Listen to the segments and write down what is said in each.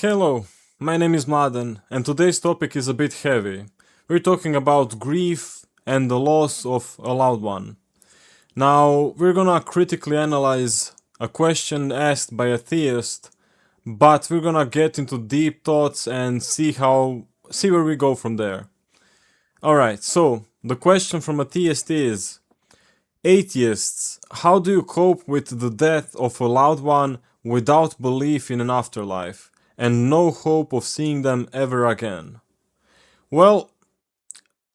Hello, my name is Mladen, and today's topic is a bit heavy. We're talking about grief and the loss of a loved one. Now, we're gonna critically analyze a question asked by a theist, but we're gonna get into deep thoughts and see where we go from there. Alright, so the question from a theist is: Atheists, how do you cope with the death of a loved one without belief in an afterlife and no hope of seeing them ever again? Well,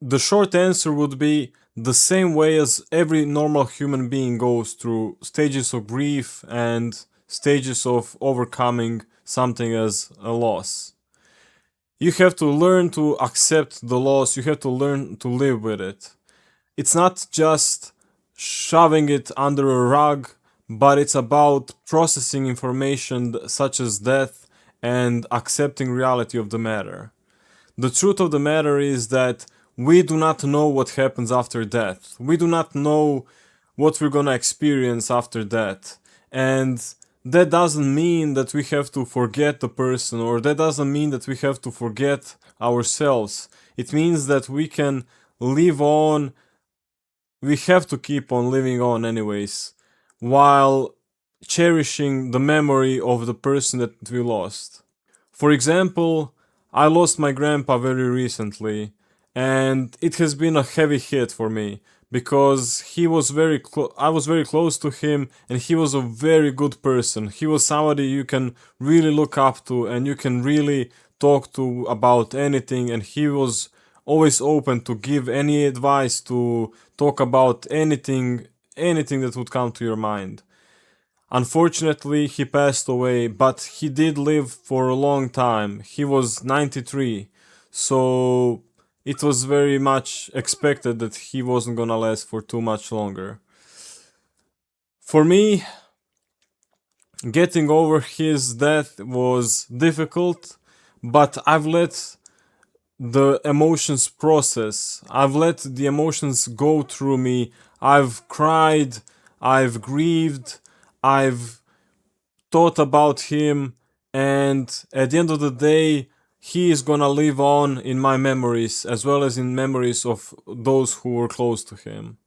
the short answer would be the same way as every normal human being goes through stages of grief and stages of overcoming something as a loss. You have to learn to accept the loss, you have to learn to live with it. It's not just shoving it under a rug, but it's about processing information such as death and accepting reality of the matter. The truth of the matter is that we do not know what happens after death. We do not know what we're gonna experience after death. And that doesn't mean that we have to forget the person, or that doesn't mean that we have to forget ourselves. It means that we can live on. We have to keep on living on anyways, while cherishing the memory of the person that we lost. For example, I lost my grandpa very recently, and it has been a heavy hit for me because I was very close to him, and he was a very good person. He was somebody you can really look up to and you can really talk to about anything, and he was always open to give any advice, to talk about anything that would come to your mind. Unfortunately, he passed away, but he did live for a long time. He was 93, so it was very much expected that he wasn't gonna last for too much longer. For me, getting over his death was difficult, but I've let the emotions process. I've let the emotions go through me. I've cried, I've grieved, I've thought about him, and at the end of the day, he is gonna live on in my memories as well as in memories of those who were close to him.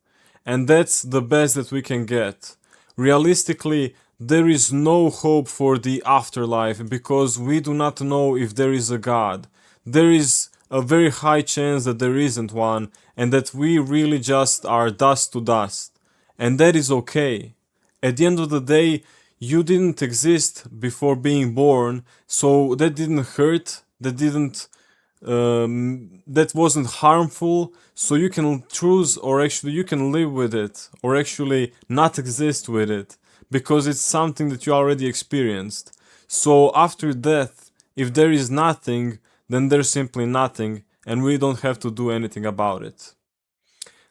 And that's the best that we can get. Realistically, there is no hope for the afterlife because we do not know if there is a God. There is a very high chance that there isn't one, and that we really just are dust to dust. And that is okay. At the end of the day, you didn't exist before being born, so that didn't hurt, that wasn't harmful, so you can choose, or actually you can live with it, or actually not exist with it, because it's something that you already experienced. So after death, if there is nothing, then there's simply nothing, and we don't have to do anything about it.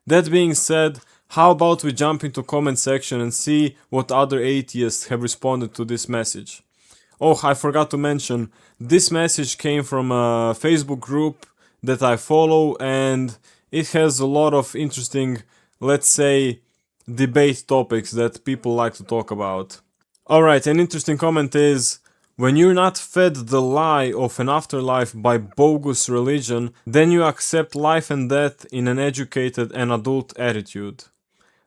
That being said, how about we jump into comment section and see what other atheists have responded to this message. Oh, I forgot to mention, this message came from a Facebook group that I follow, and it has a lot of interesting, let's say, debate topics that people like to talk about. Alright, an interesting comment is: when you're not fed the lie of an afterlife by bogus religion, then you accept life and death in an educated and adult attitude.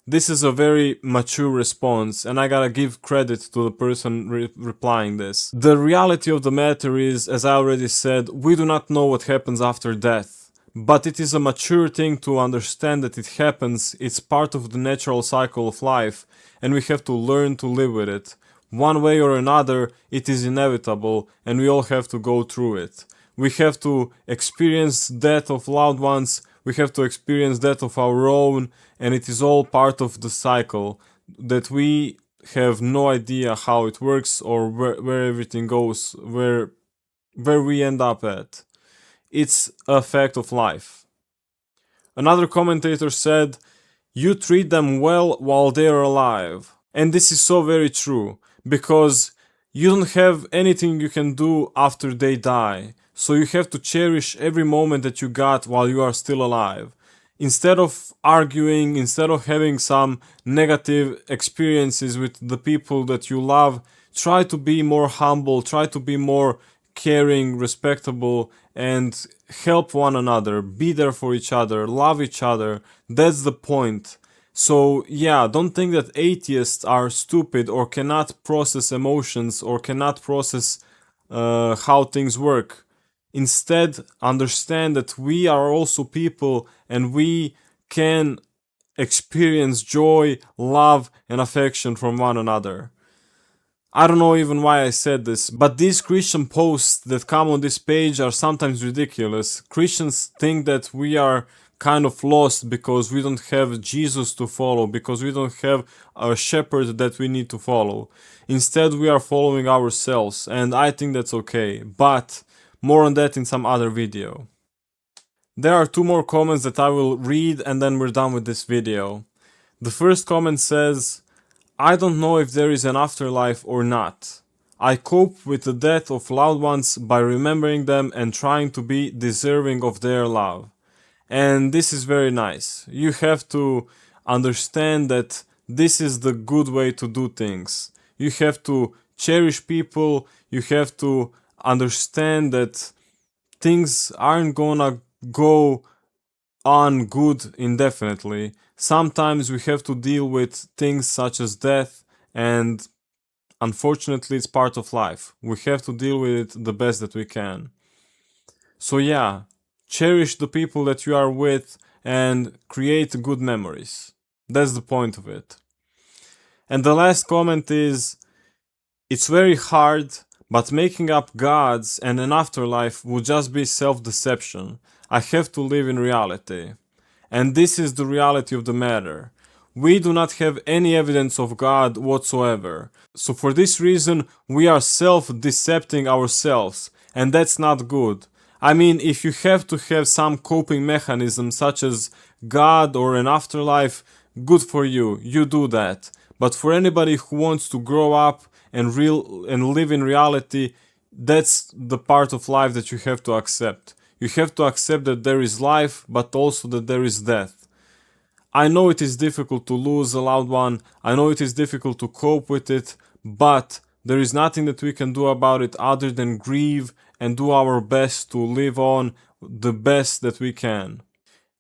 This is a very mature response, and I gotta give credit to the person replying this. The reality of the matter is, as I already said, we do not know what happens after death. But it is a mature thing to understand that it happens, it's part of the natural cycle of life, and we have to learn to live with it. One way or another, it is inevitable, and we all have to go through it. We have to experience death of loved ones, we have to experience death of our own, and it is all part of the cycle that we have no idea how it works or where everything goes, where we end up at. It's a fact of life. Another commentator said, "You treat them well while they're alive." And this is so very true, because you don't have anything you can do after they die. So you have to cherish every moment that you got while you are still alive. Instead of arguing, instead of having some negative experiences with the people that you love, try to be more humble, try to be more caring, respectable, and help one another, be there for each other, love each other. That's the point. So yeah, don't think that atheists are stupid or cannot process emotions or cannot process how things work. Instead, understand that we are also people and we can experience joy, love, and affection from one another. I don't know even why I said this, but these Christian posts that come on this page are sometimes ridiculous. Christians think that we are kind of lost because we don't have Jesus to follow, because we don't have a shepherd that we need to follow. Instead, we are following ourselves, and I think that's okay. But more on that in some other video. There are two more comments that I will read and then we're done with this video. The first comment says, I don't know if there is an afterlife or not. I cope with the death of loved ones by remembering them and trying to be deserving of their love. And this is very nice. You have to understand that this is the good way to do things. You have to cherish people. You have to understand that things aren't gonna go on good indefinitely. Sometimes we have to deal with things such as death, and unfortunately it's part of life. We have to deal with it the best that we can. So yeah, cherish the people that you are with and create good memories. That's the point of it. And the last comment is, it's very hard, but making up gods and an afterlife would just be self-deception. I have to live in reality. And this is the reality of the matter. We do not have any evidence of God whatsoever. So for this reason, we are self-decepting ourselves. And that's not good. I mean, if you have to have some coping mechanism such as God or an afterlife, good for you. You do that. But for anybody who wants to grow up and live in reality, that's the part of life that you have to accept. You have to accept that there is life, but also that there is death. I know it is difficult to lose a loved one, I know it is difficult to cope with it, but there is nothing that we can do about it other than grieve and do our best to live on the best that we can.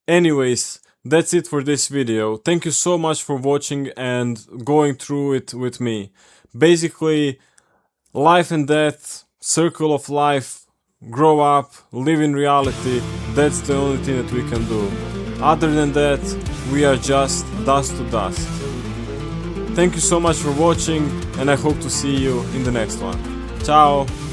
Anyways, that's it for this video. Thank you so much for watching and going through it with me. Basically, life and death, circle of life, grow up, live in reality, that's the only thing that we can do. Other than that, we are just dust to dust. Thank you so much for watching and I hope to see you in the next one. Ciao!